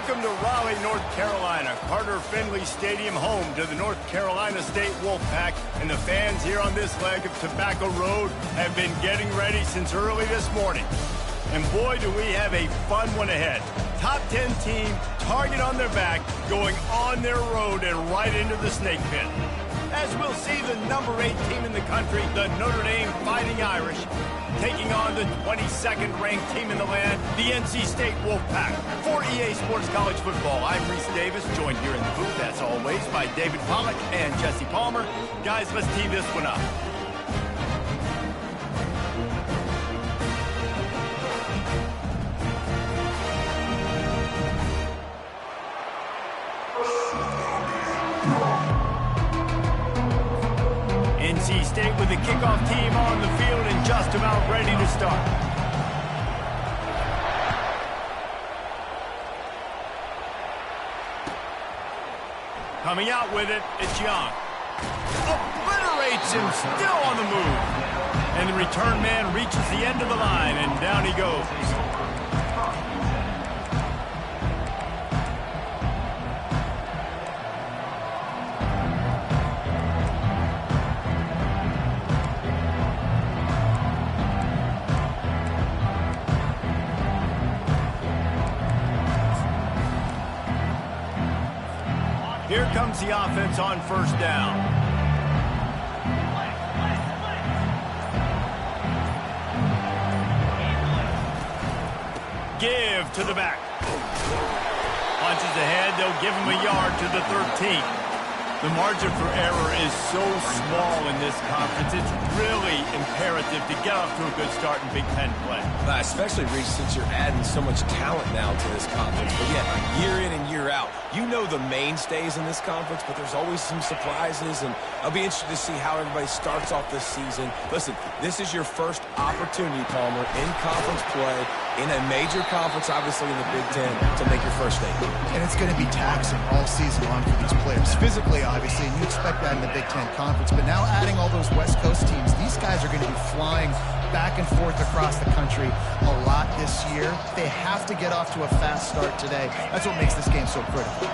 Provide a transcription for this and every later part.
Welcome to Raleigh, North Carolina, Carter Finley Stadium, home to the North Carolina State Wolfpack, and the fans here on this leg of Tobacco Road have been getting ready since early this morning. And boy, do we have a fun one ahead. Top 10 team, target on their back, going on their road and right into the snake pit. As we'll see the number 8 team in the country, the Notre Dame Fighting Irish, taking on the 22nd ranked team in the land, the NC State Wolfpack. For EA Sports College Football, I'm Reese Davis, joined here in the booth, as always, by David Pollack and Jesse Palmer. Guys, let's tee this one up. NC State with the kickoff team on the field and just about ready to start. Coming out with it, it's Young. Obliterates him, still on the move. And the return man reaches the end of the line, and down he goes. Here comes the offense on first down. Give to the back. Punches ahead, they'll give him a yard to the 13. The margin for error is so small in this conference, it's really imperative to get off to a good start in Big Ten play. Especially, Reece, since you're adding so much talent now to this conference. But yeah, year in and year out, you know the mainstays in this conference, but there's always some surprises, and I'll be interested to see how everybody starts off this season. Listen, this is your first opportunity, Palmer, in conference play, in a major conference, obviously in the Big Ten, to make your first statement. And it's going to be taxing all season long for these players. Physically, obviously, and you expect that in the Big Ten Conference. But now adding all those West Coast teams, these guys are going to be flying back and forth across the country a lot this year. They have to get off to a fast start today. That's what makes this game so critical.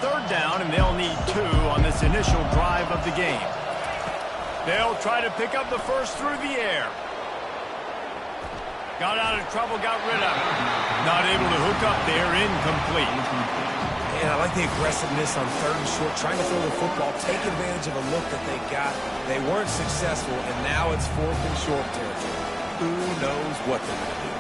Third down, and they'll need 2 on this initial drive of the game. They'll try to pick up the first through the air. Got out of trouble, got rid of it. Not able to hook up there, incomplete. And I like the aggressiveness on 3rd and short, trying to throw the football, take advantage of a look that they got. They weren't successful, and now it's 4th and short territory. Who knows what they're going to do?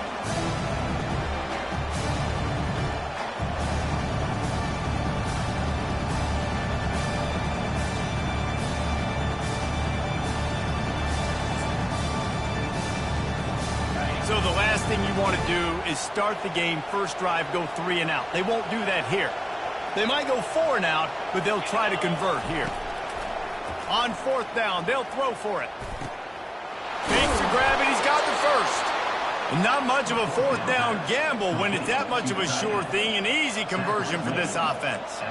So the last thing you want to do is start the game, first drive, go 3 and out. They won't do that here. They might go 4 and out, but they'll try to convert here. On 4th down, they'll throw for it. Makes a grab, and he's got the first. And not much of a 4th down gamble when it's that much of a sure thing. An easy conversion for this offense.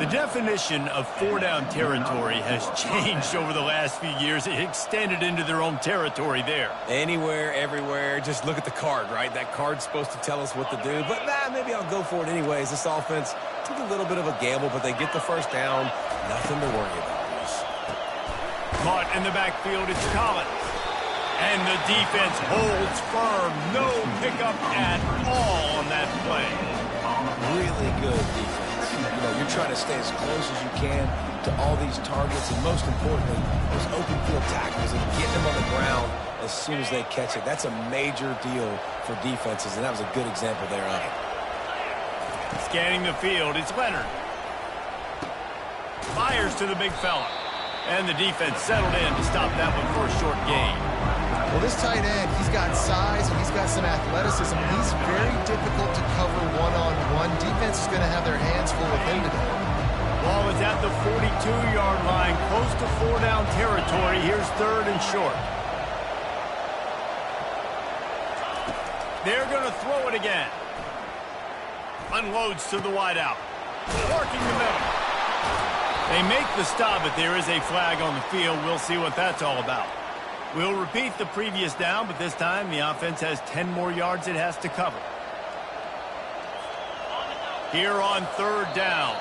The definition of 4-down territory has changed over the last few years. It extended into their own territory there. Anywhere, everywhere, just look at the card, right? That card's supposed to tell us what to do, but maybe I'll go for it anyways. This offense took a little bit of a gamble, but they get the first down. Nothing to worry about, Reece. Caught in the backfield, it's Collins. And the defense holds firm. No pickup at all on that play. Really good defense. You know, you're trying to stay as close as you can to all these targets, and most importantly, those open field tackles and getting them on the ground as soon as they catch it. That's a major deal for defenses, and that was a good example there of it. Scanning the field, it's Leonard. Fires to the big fella. And the defense settled in to stop that one for a short gain. Well, this tight end, he's got size and he's got some athleticism. He's very difficult to cover one-on-one. Defense is going to have their hands full with him today. Ball is at the 42-yard line, close to 4-down territory. Here's 3rd and short. They're going to throw it again. Unloads to the wideout. Working the middle. They make the stop, but there is a flag on the field. We'll see what that's all about. We'll repeat the previous down, but this time the offense has 10 more yards it has to cover. Here on third down.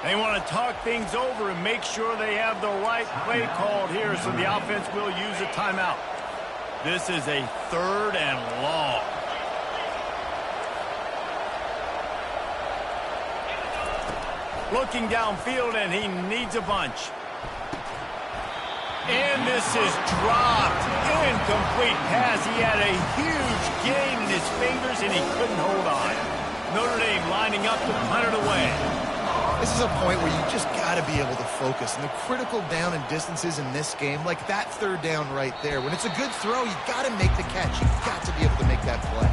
They want to talk things over and make sure they have the right play called here, so the offense will use a timeout. This is a 3rd and long. Looking downfield, and he needs a bunch. And this is dropped. Incomplete pass. He had a huge gain in his fingers, and he couldn't hold on. Notre Dame lining up to punt it away. This is a point where you just got to be able to focus. And the critical down and distances in this game, like that 3rd down right there, when it's a good throw, you got to make the catch. You've got to be able to make that play.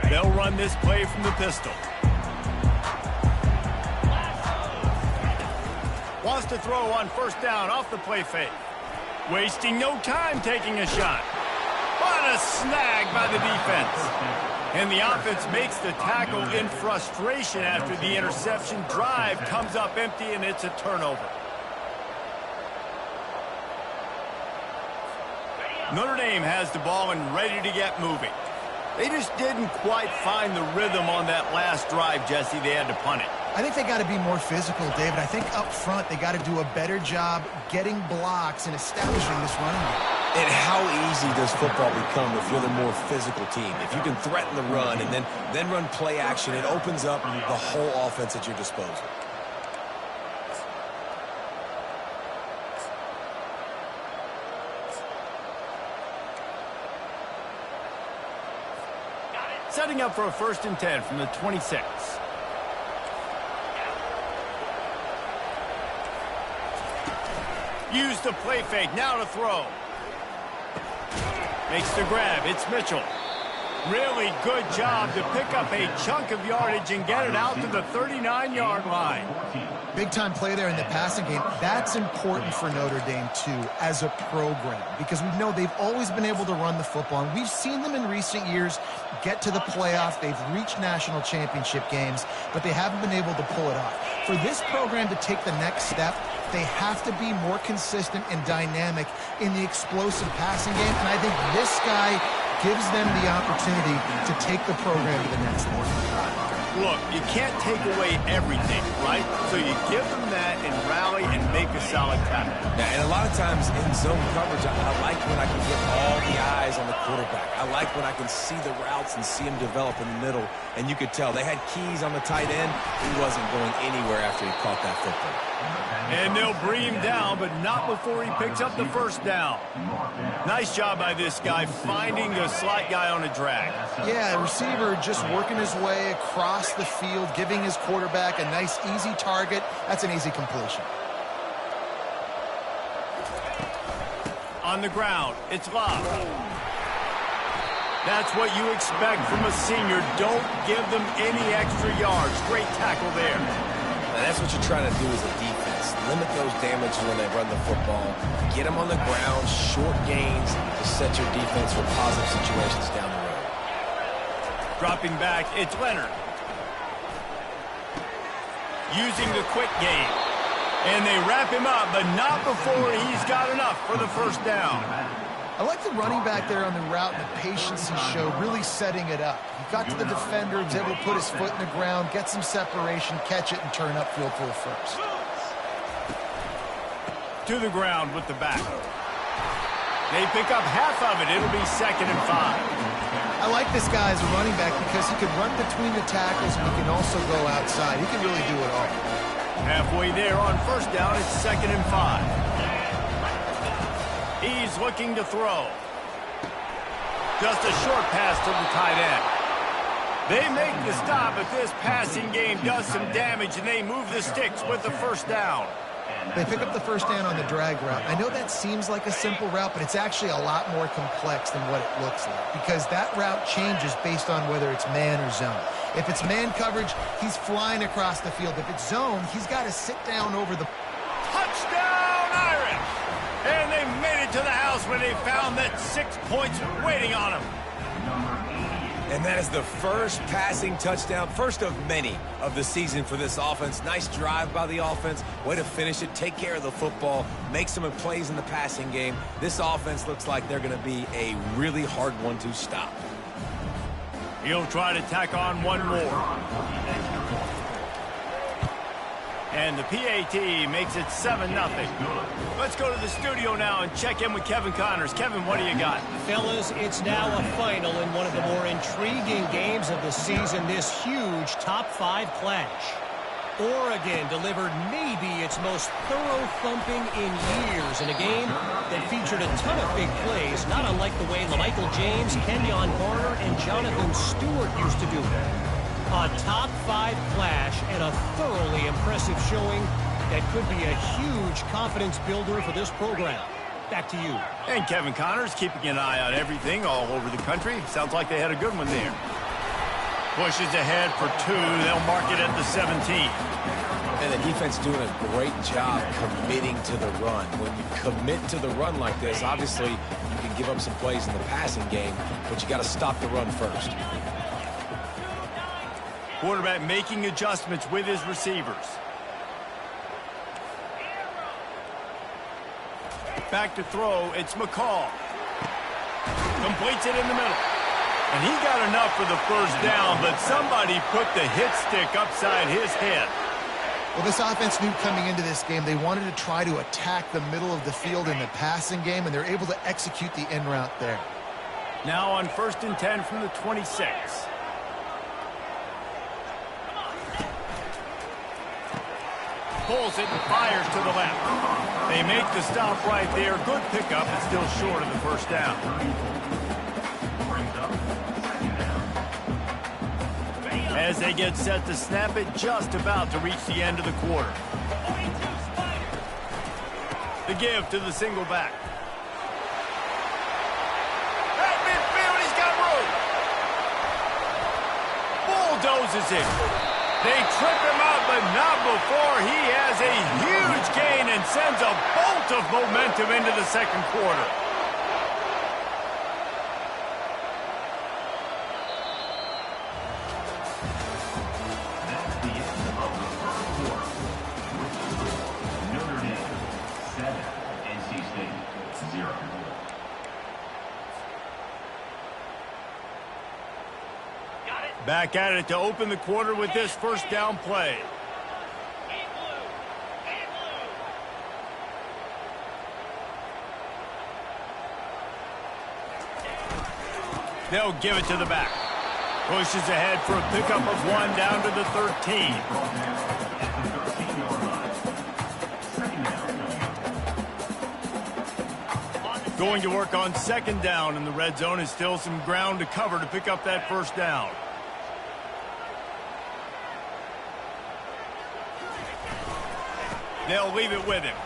They'll run this play from the pistol. Wants to throw on 1st down off the play fake. Wasting no time taking a shot. What a snag by the defense. And the offense makes the tackle in frustration after the interception. Drive comes up empty, and it's a turnover. Notre Dame has the ball and ready to get moving. They just didn't quite find the rhythm on that last drive, Jesse. They had to punt it. I think they got to be more physical, David. I think up front they got to do a better job getting blocks and establishing this running game. And how easy does football become if you're the more physical team? If you can threaten the run and then run play action, it opens up the whole offense at your disposal. Setting up for a 1st and 10 from the 26. Use the play fake. Now to throw. Makes the grab. It's Mitchell. Really good job to pick up a chunk of yardage and get it out to the 39-yard line. Big-time play there in the passing game. That's important for Notre Dame, too, as a program, because we know they've always been able to run the football. And we've seen them in recent years get to the playoff. They've reached national championship games, but they haven't been able to pull it off. For this program to take the next step, they have to be more consistent and dynamic in the explosive passing game. And I think this guy gives them the opportunity to take the program to the next level. Look, you can't take away everything, right? So you give them that and rally and make a solid tackle. Yeah, and a lot of times in zone coverage, I like when I can get all the eyes on the quarterback. I like when I can see the routes and see him develop in the middle. And you could tell they had keys on the tight end. He wasn't going anywhere after he caught that football. And they'll bring him down, but not before he picks up the 1st down. Nice job by this guy finding the slot guy on a drag. Yeah, a receiver just working his way across the field, giving his quarterback a nice, easy target. That's an easy completion. On the ground, it's Love. That's what you expect from a senior. Don't give them any extra yards. Great tackle there. And that's what you're trying to do as a defense. Limit those damages when they run the football. Get them on the ground, short gains to set your defense for positive situations down the road. Dropping back, it's Leonard. Using the quick game. And they wrap him up, but not before he's got enough for the 1st down. I like the running back there on the route and the patience he showed, really setting it up. He got to the defender, was able to put his foot in the ground, get some separation, catch it, and turn upfield for the 1st. To the ground with the back. They pick up half of it. It'll be 2nd and 5. I like this guy as a running back because he can run between the tackles and he can also go outside. He can really do it all. Halfway there on 1st down, it's 2nd and 5. He's looking to throw. Just a short pass to the tight end. They make the stop, but this passing game does some damage, and they move the sticks with the 1st down. They pick up the 1st down on the drag route. I know that seems like a simple route, but it's actually a lot more complex than what it looks like because that route changes based on whether it's man or zone. If it's man coverage, he's flying across the field. If it's zone, he's got to sit down over the... Touchdown, Irish! And they made it to the house when they found that 6 points waiting on them. And that is the first passing touchdown, first of many of the season for this offense. Nice drive by the offense. Way to finish it, take care of the football, make some plays in the passing game. This offense looks like they're going to be a really hard one to stop. He'll try to tack on one more. And the PAT makes it 7-0. Let's go to the studio now and check in with Kevin Connors. Kevin, what do you got? Fellas, it's now a final in one of the more intriguing games of the season, this huge top-5 clash. Oregon delivered maybe its most thorough thumping in years in a game that featured a ton of big plays, not unlike the way LaMichael James, Kenyon Garner, and Jonathan Stewart used to do it. A top-5 clash and a thoroughly impressive showing that could be a huge confidence builder for this program. Back to you. And Kevin Connors keeping an eye on everything all over the country. Sounds like they had a good one there. Pushes ahead for 2. They'll mark it at the 17. And the defense doing a great job committing to the run. When you commit to the run like this, obviously you can give up some plays in the passing game, but you got to stop the run first. Quarterback making adjustments with his receivers. Back to throw, it's McCall. Completes it in the middle. And he got enough for the first down, but somebody put the hit stick upside his head. Well, this offense knew coming into this game they wanted to try to attack the middle of the field in the passing game, and they're able to execute the en route there. Now on 1st and 10 from the 26. Pulls it and fires to the left. They make the stop right there. Good pickup, but still short of the first down. As they get set to snap it, just about to reach the end of the quarter. The give to the single back. At midfield, he's got room. Bulldozes it. They trip him up, but not before he has a huge gain and sends a bolt of momentum into the second quarter. That's the end of the first quarter. Notre Dame 7, NC State 0. Back at it to open the quarter with this first down play. They'll give it to the back. Pushes ahead for a pickup of 1 down to the 13. Going to work on 2nd down, and the red zone is still some ground to cover to pick up that first down. They'll leave it with him.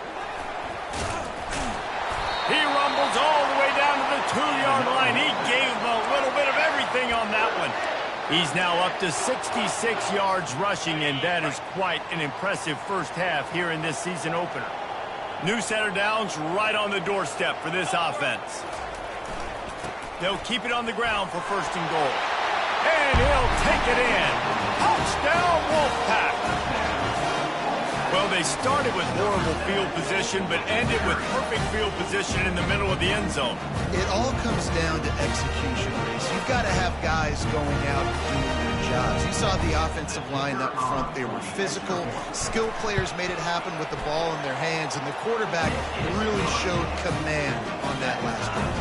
He rumbles all the way down to the 2-yard line. He gave him a little bit of everything on that one. He's now up to 66 yards rushing, and that is quite an impressive first half here in this season opener. New set of downs right on the doorstep for this offense. They'll keep it on the ground for 1st and goal. And he'll take it in. Touchdown, Wolfpack. Well, they started with horrible field position, but ended with perfect field position in the middle of the end zone. It all comes down to execution, Reese. You've got to have guys going out and doing their jobs. You saw the offensive line up front. They were physical. Skill players made it happen with the ball in their hands, and the quarterback really showed command on that last one.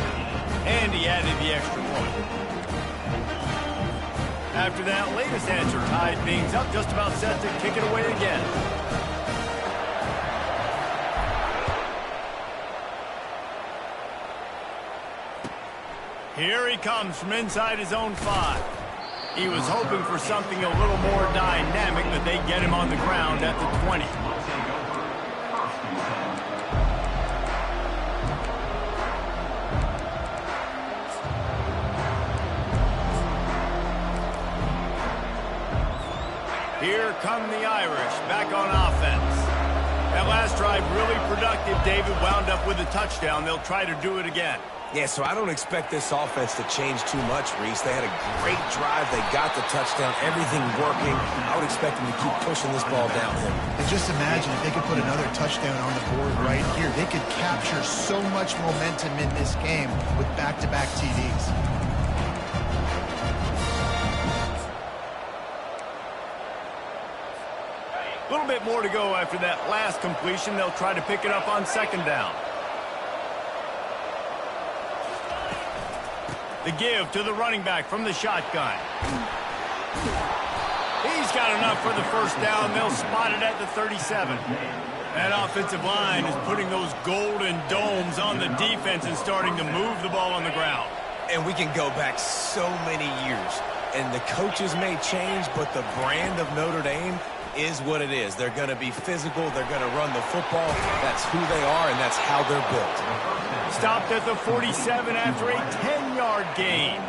And he added the extra point. After that latest answer tied things up, just about set to kick it away again. Here he comes from inside his own 5. He was hoping for something a little more dynamic, but they get him on the ground at the 20. Here come the Irish back on offense. That last drive really productive. David wound up with a touchdown. They'll try to do it again. Yeah, so I don't expect this offense to change too much, Reese. They had a great drive. They got the touchdown. Everything working. I would expect them to keep pushing this ball downhill. And just imagine if they could put another touchdown on the board right here. They could capture so much momentum in this game with back-to-back TDs. A little bit more to go after that last completion. They'll try to pick it up on second down. The give to the running back from the shotgun. He's got enough for the first down. They'll spot it at the 37. That offensive line is putting those golden domes on the defense and starting to move the ball on the ground. And we can go back so many years. And the coaches may change, but the brand of Notre Dame is what it is. They're going to be physical. They're going to run the football. That's who they are, and that's how they're built. Stopped at the 47 after a 10-yard gain.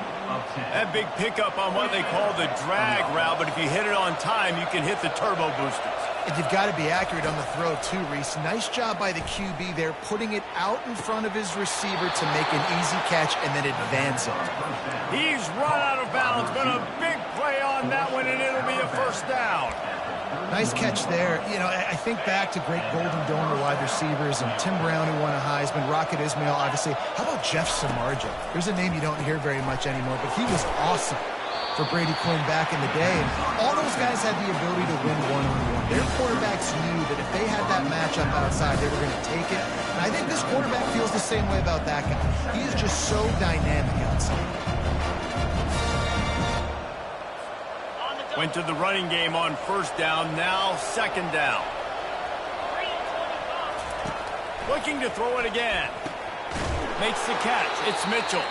That big pickup on what they call the drag route, but if you hit it on time, you can hit the turbo boosters. And you've got to be accurate on the throw, too, Reese. Nice job by the QB there, putting it out in front of his receiver to make an easy catch and then advance it. He's run out of bounds, but a big play on that one, and it'll be a first down. Nice catch there. You know, I think back to great Golden Dome wide receivers and Tim Brown, who won a Heisman, Rocket Ismail, obviously. How about Jeff Samardzija? There's a name you don't hear very much anymore, but he was awesome for Brady Quinn back in the day. And all those guys had the ability to win one-on-one. Their quarterbacks knew that if they had that matchup outside, they were going to take it. And I think this quarterback feels the same way about that guy. He is just so dynamic outside. Went to the running game on first down, now second down. Looking to throw it again. Makes the catch. It's Mitchell.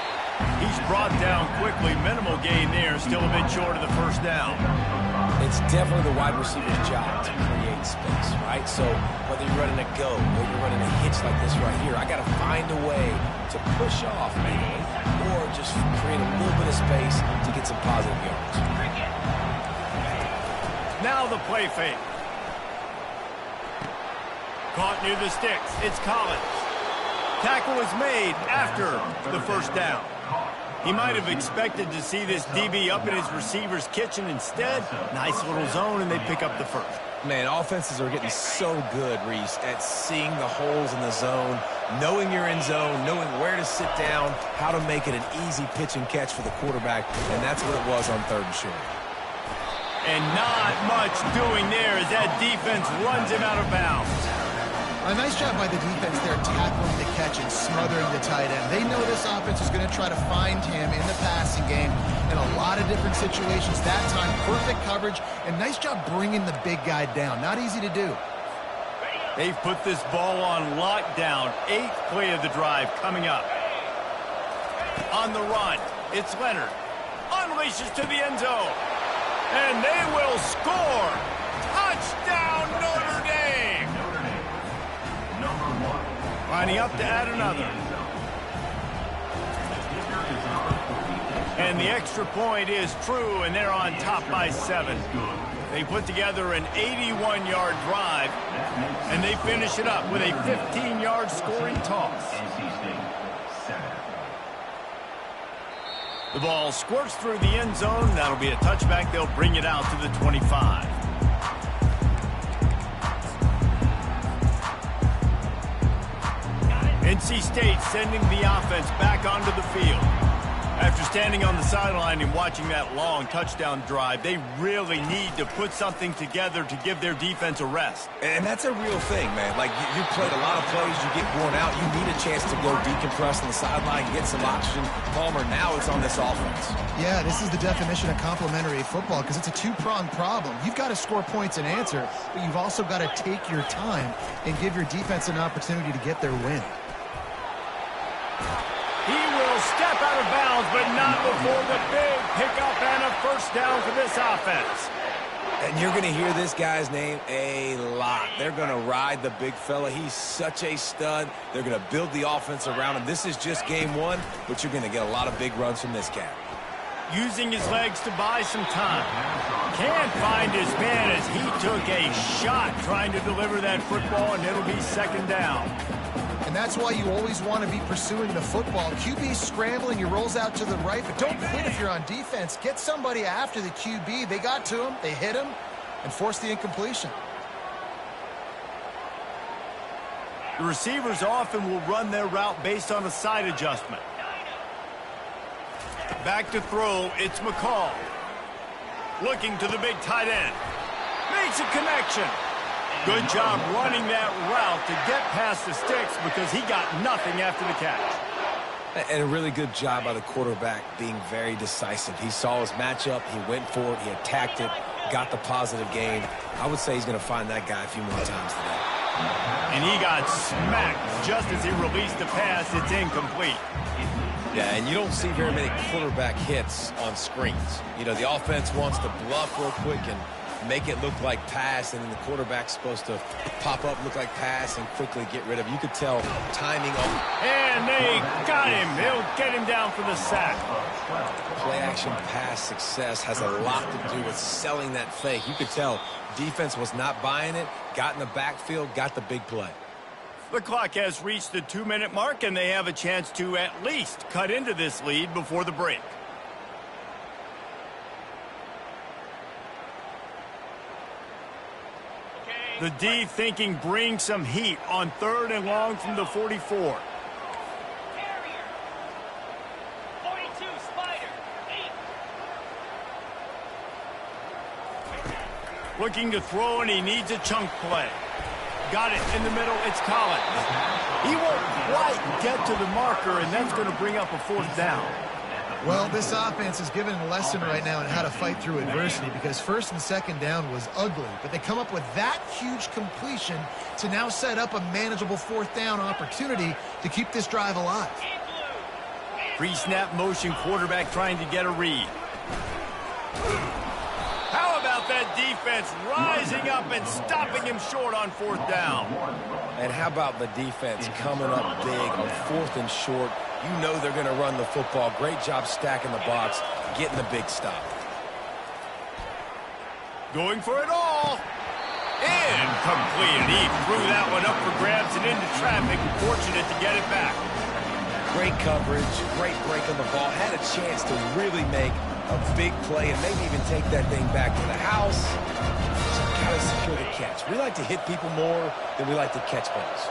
He's brought down quickly. Minimal gain there. Still a bit short of the first down. It's definitely the wide receiver's job to create space, right? So whether you're running a go or you're running a hitch like this right here, I got to find a way to push off maybe or just create a little bit of space to get some positive yards. Now the play fake. Caught near the sticks. It's Collins. Tackle was made after the first down. He might have expected to see this DB up in his receiver's kitchen. Instead, nice little zone, and they pick up the first. Man, offenses are getting so good, Reese, at seeing the holes in the zone, knowing you're in zone, knowing where to sit down, how to make it an easy pitch and catch for the quarterback, and that's what it was on third and short. And not much doing there as that defense runs him out of bounds. A nice job by the defense there, tackling the catch and smothering the tight end. They know this offense is going to try to find him in the passing game in a lot of different situations. That time, perfect coverage, and nice job bringing the big guy down. Not easy to do. They've put this ball on lockdown. 8th play of the drive coming up. On the run, it's Leonard. Unleashes to the end zone. And they will score. Touchdown, Notre Dame. Lining up to add another. And the extra point is true, and they're on top by 7. They put together an 81-yard drive, and they finish it up with a 15-yard scoring toss. The ball squirts through the end zone. That'll be a touchback. They'll bring it out to the 25. NC State sending the offense back onto the field. After standing on the sideline and watching that long touchdown drive, they really need to put something together to give their defense a rest. And that's a real thing, man. Like, you played a lot of plays, you get worn out, you need a chance to go decompress on the sideline, get some oxygen. Palmer, now it's on this offense. Yeah, this is the definition of complementary football because it's a two-pronged problem. You've got to score points and answer, but you've also got to take your time and give your defense an opportunity to get their win. He will step out of bounds, but not before the big pickup and a first down for this offense. And you're going to hear this guy's name a lot. They're going to ride the big fella. He's such a stud. They're going to build the offense around him. This is just game one, but you're going to get a lot of big runs from this cat. Using his legs to buy some time. Can't find his man as he took a shot trying to deliver that football, and it'll be second down. And that's why you always want to be pursuing the football. QB's scrambling, he rolls out to the right, but don't quit if you're on defense. Get somebody after the QB. They got to him, they hit him, and forced the incompletion. The receivers often will run their route based on a side adjustment. Back to throw, it's McCall. Looking to the big tight end. Makes a connection. Good job running that route to get past the sticks because he got nothing after the catch. And a really good job by the quarterback being very decisive. He saw his matchup, he went for it, he attacked it, got the positive gain. I would say he's going to find that guy a few more times today. And he got smacked just as he released the pass. It's incomplete. Yeah, and you don't see very many quarterback hits on screens. You know, the offense wants to bluff real quick and make it look like pass, and then the quarterback's supposed to pop up, look like pass, and quickly get rid of it. You could tell timing of... And they got him. They'll get him down for the sack. Play-action pass success has a lot to do with selling that fake. You could tell defense was not buying it, got in the backfield, got the big play. The clock has reached the 2-minute mark, and they have a chance to at least cut into this lead before the break. The D thinking bring some heat on 3rd and long from the 44. Looking to throw, and he needs a chunk play. Got it in the middle. It's Collins. He won't quite get to the marker, and that's going to bring up a 4th down. Well, this offense is given a lesson right now on how to fight through adversity because 1st and 2nd down was ugly, but they come up with that huge completion to now set up a manageable 4th down opportunity to keep this drive alive. Pre-snap motion quarterback trying to get a read. How about that defense rising up and stopping him short on 4th down? And how about the defense coming up big on 4th and short? You know they're going to run the football. Great job stacking the box, getting the big stop. Going for it all. Incomplete. He threw that one up for grabs and into traffic. Fortunate to get it back. Great coverage, great break on the ball. Had a chance to really make a big play and maybe even take that thing back to the house. So got to secure the catch. We like to hit people more than we like to catch balls.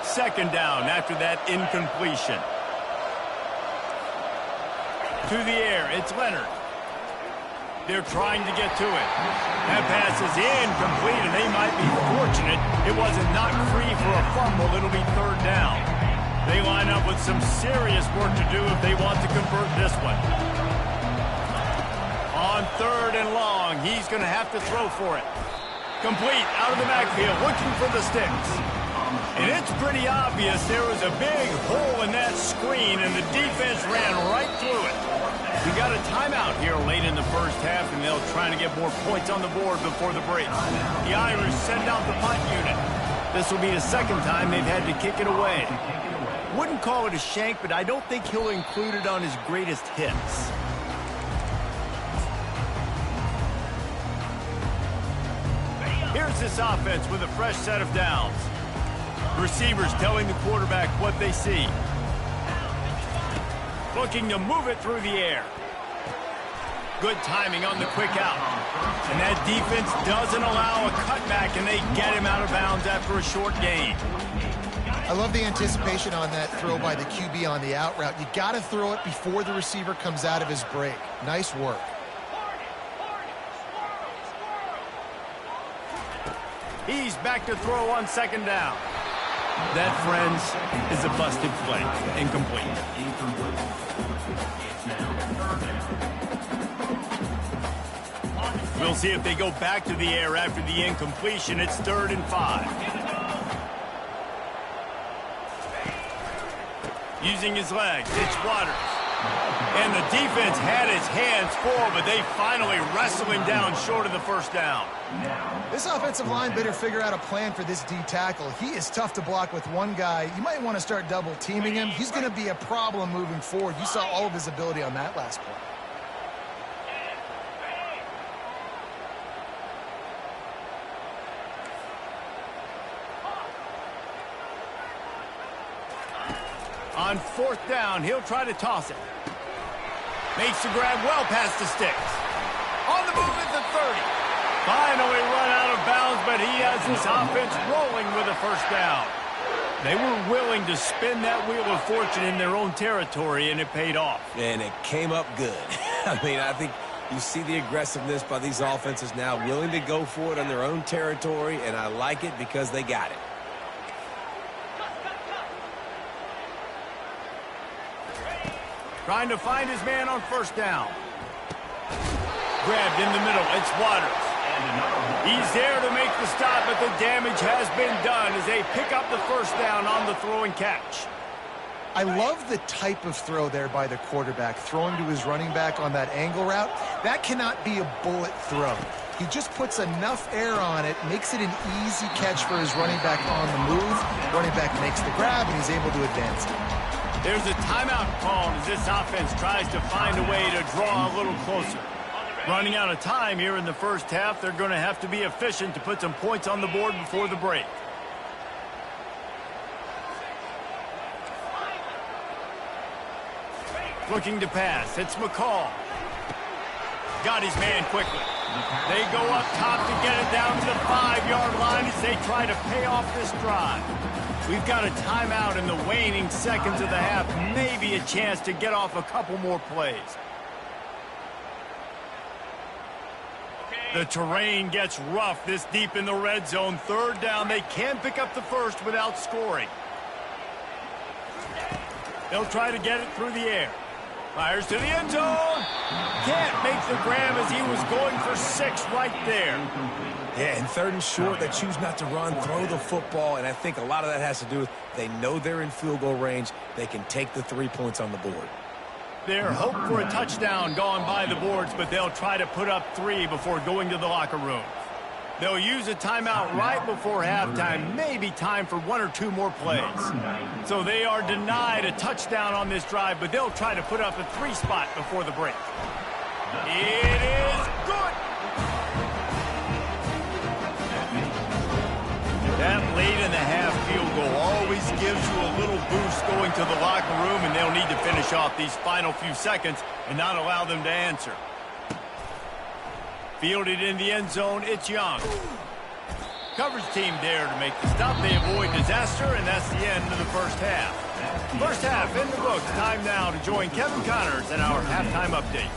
2nd down after that incompletion. To the air, it's Leonard. They're trying to get to it. That pass is incomplete, and they might be fortunate it wasn't knocked free for a fumble. It'll be 3rd down. They line up with some serious work to do if they want to convert this one. On 3rd and long, he's going to have to throw for it. Complete, out of the backfield, looking for the sticks. And it's pretty obvious there was a big hole in that screen, and the defense ran right through it. We got a timeout here late in the 1st half, and they'll try to get more points on the board before the break. The Irish send out the punt unit. This will be the 2nd time they've had to kick it away. Wouldn't call it a shank, but I don't think he'll include it on his greatest hits. Here's this offense with a fresh set of downs. Receivers telling the quarterback what they see. Looking to move it through the air. Good timing on the quick out. And that defense doesn't allow a cutback, and they get him out of bounds after a short gain. I love the anticipation on that throw by the QB on the out route. You got to throw it before the receiver comes out of his break. Nice work. He's back to throw on 2nd down. That, friends, is a busted play. Incomplete. We'll see if they go back to the air after the incompletion. It's 3rd and 5. Using his legs, it's Waters. And the defense had his hands full, but they finally wrestle him down short of the 1st down. This offensive line better figure out a plan for this D tackle. He is tough to block with one guy. You might want to start double teaming him. He's going to be a problem moving forward. You saw all of his ability on that last play. On 4th down, he'll try to toss it. Makes the grab well past the sticks. On the move at the 30. Finally run out of bounds, but he has this offense rolling with a first down. They were willing to spin that wheel of fortune in their own territory, and it paid off. And it came up good. I mean, I think you see the aggressiveness by these offenses now, willing to go for it on their own territory, and I like it because they got it. Trying to find his man on 1st down. Grabbed in the middle. It's Waters. He's there to make the stop, but the damage has been done as they pick up the 1st down on the throw and catch. I love the type of throw there by the quarterback, throwing to his running back on that angle route. That cannot be a bullet throw. He just puts enough air on it, makes it an easy catch for his running back on the move. Running back makes the grab, and he's able to advance it. There's a timeout called as this offense tries to find a way to draw a little closer. Running out of time here in the 1st half, they're going to have to be efficient to put some points on the board before the break. Looking to pass. It's McCall. Got his man quickly. They go up top to get it down to the 5-yard line as they try to pay off this drive. We've got a timeout in the waning seconds of the half. Maybe a chance to get off a couple more plays. The terrain gets rough this deep in the red zone. 3rd down. They can pick up the 1st without scoring. They'll try to get it through the air. Fires to the end zone. Can't make the grab as he was going for 6 right there. Yeah, and 3rd and short, they choose not to run, throw the football, and I think a lot of that has to do with they know they're in field goal range. They can take the 3 points on the board. Their hope for a touchdown gone by the boards, but they'll try to put up 3 before going to the locker room. They'll use a timeout right before halftime, maybe time for 1 or 2 more plays. So they are denied a touchdown on this drive, but they'll try to put up a 3 spot before the break. It is good. That late in the half field goal always gives you a little boost going to the locker room, and they'll need to finish off these final few seconds and not allow them to answer. Fielded in the end zone, it's Young. Coverage team there to make the stop. They avoid disaster, and that's the end of the 1st half. 1st half in the books. Time now to join Kevin Connors in our halftime update.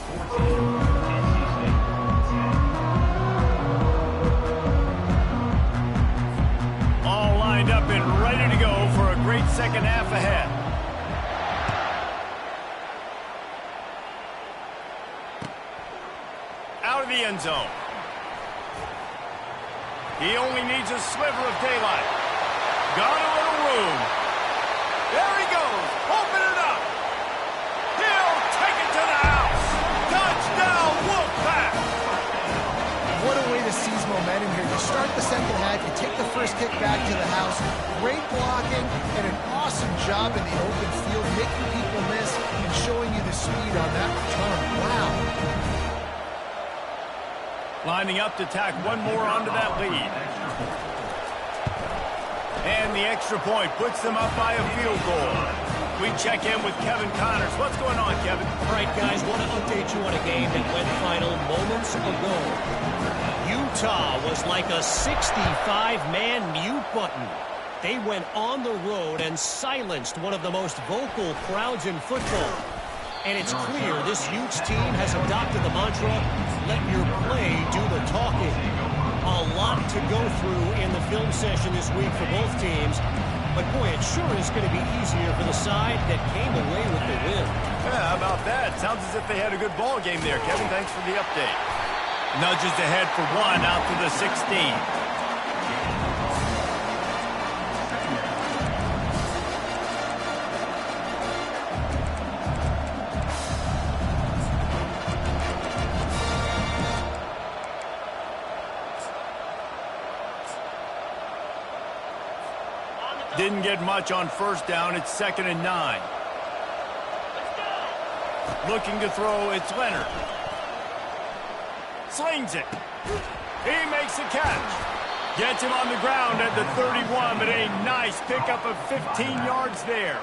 All lined up and ready to go for a great 2nd half ahead. Out of the end zone. He only needs a sliver of daylight. Got a little room. There he goes. Open it up. He'll take it to the house. Touchdown, Wolfpack. What a way to seize momentum here. You start the 2nd half, you take the 1st kick back to the house. Great blocking and an awesome job in the open field, making people miss and showing you the speed on that return. Wow. Lining up to tack 1 more onto that lead. And the extra point puts them up by a field goal. We check in with Kevin Connors. What's going on, Kevin? All right, guys, want to update you on a game that went final moments ago. Utah was like a 65-man mute button. They went on the road and silenced one of the most vocal crowds in football. And it's clear this huge team has adopted the mantra, let your play do the talking. A lot to go through in the film session this week for both teams. But, boy, it sure is going to be easier for the side that came away with the win. Yeah, how about that? Sounds as if they had a good ball game there. Kevin, thanks for the update. Nudges ahead for 1 out to the 16. Didn't get much on 1st down. It's 2nd and 9. Looking to throw, it's Leonard. Slings it. He makes the catch. Gets him on the ground at the 31, but a nice pickup of 15 yards there.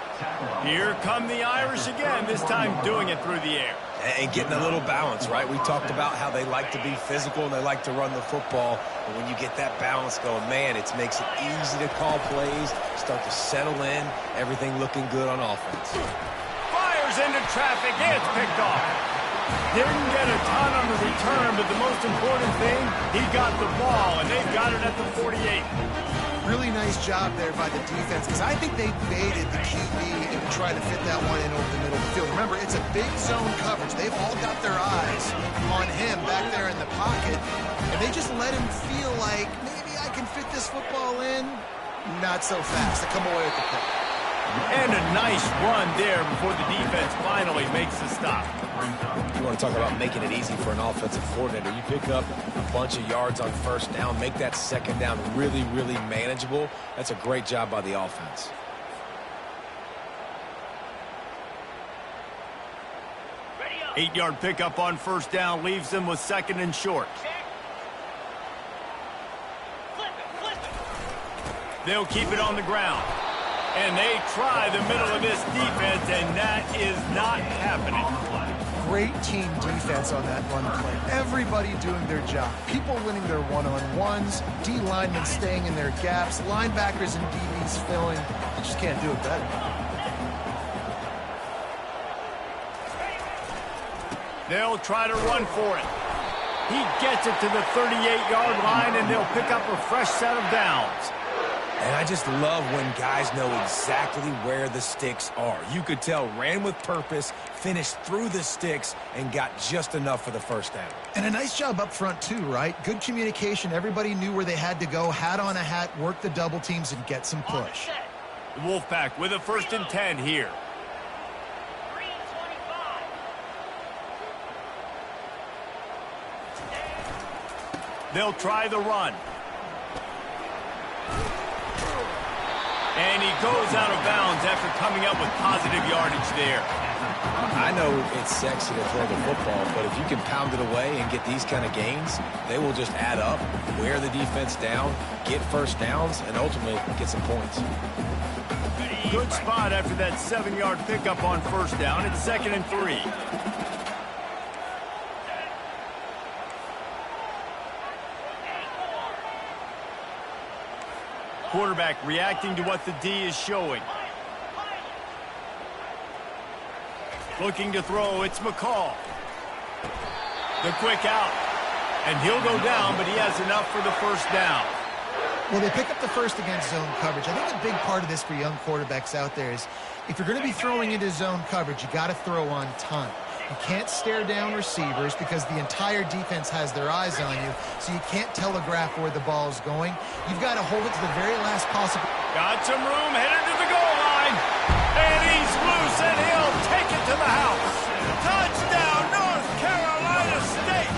Here come the Irish again, this time doing it through the air. And getting a little balance, right? We talked about how they like to be physical and they like to run the football. But when you get that balance going, man, it makes it easy to call plays, start to settle in, everything looking good on offense. Fires into traffic, it's picked off. Didn't get a ton on the return, but the most important thing, he got the ball, and they've got it at the 48. Really nice job there by the defense, because I think they baited the QB and tried to fit that one in over the middle of the field. Remember, it's a big zone coverage. They've all got their eyes on him back there in the pocket, and they just let him feel like, maybe I can fit this football in. Not so fast. They come away with the pick. And a nice run there before the defense finally makes the stop. You want to talk about making it easy for an offensive coordinator. You pick up a bunch of yards on first down, make that second down really, really manageable. That's a great job by the offense. Eight-yard pickup on first down leaves them with second and short. They'll keep it on the ground. And they try the middle of this defense, and that is not happening. Great team defense on that run play. Everybody doing their job. People winning their one-on-ones, D linemen staying in their gaps, linebackers and DBs filling. You just can't do it better. They'll try to run for it. He gets it to the 38-yard line, and they'll pick up a fresh set of downs. And I just love when guys know exactly where the sticks are. You could tell ran with purpose, finished through the sticks, and got just enough for the first down. And a nice job up front, too, right? Good communication. Everybody knew where they had to go, hat on a hat, work the double teams, and get some push. The Wolfpack with a 1st and 10 here. They'll try the run. And he goes out of bounds after coming up with positive yardage there. I know it's sexy to throw the football, but if you can pound it away and get these kind of gains, they will just add up, wear the defense down, get first downs, and ultimately get some points. Good spot after that 7-yard pickup on first down. It's 2nd and 3. Quarterback reacting to what the D is showing. Looking to throw, it's McCall. The quick out. And he'll go down, but he has enough for the first down. Well, they pick up the first against zone coverage. I think a big part of this for young quarterbacks out there is if you're going to be throwing into zone coverage, you got to throw on time. You can't stare down receivers because the entire defense has their eyes on you, so you can't telegraph where the ball is going. You've got to hold it to the very last possible. Got some room, headed to the goal line. And he's loose, and he'll take it to the house. Touchdown, North Carolina State.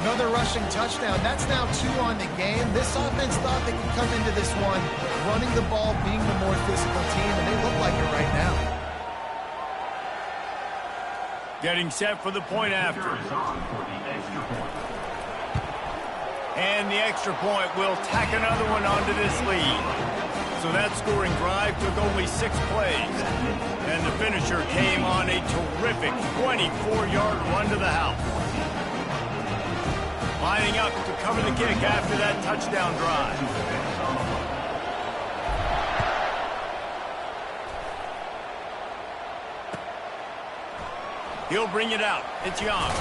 Another rushing touchdown. That's now 2 on the game. This offense thought they could come into this one running the ball, being the more physical team, and they look like it right now. Getting set for the point after. And the extra point will tack another one onto this lead. So that scoring drive took only 6 plays. And the finisher came on a terrific 24-yard run to the house. Lining up to cover the kick after that touchdown drive. He'll bring it out. It's Young.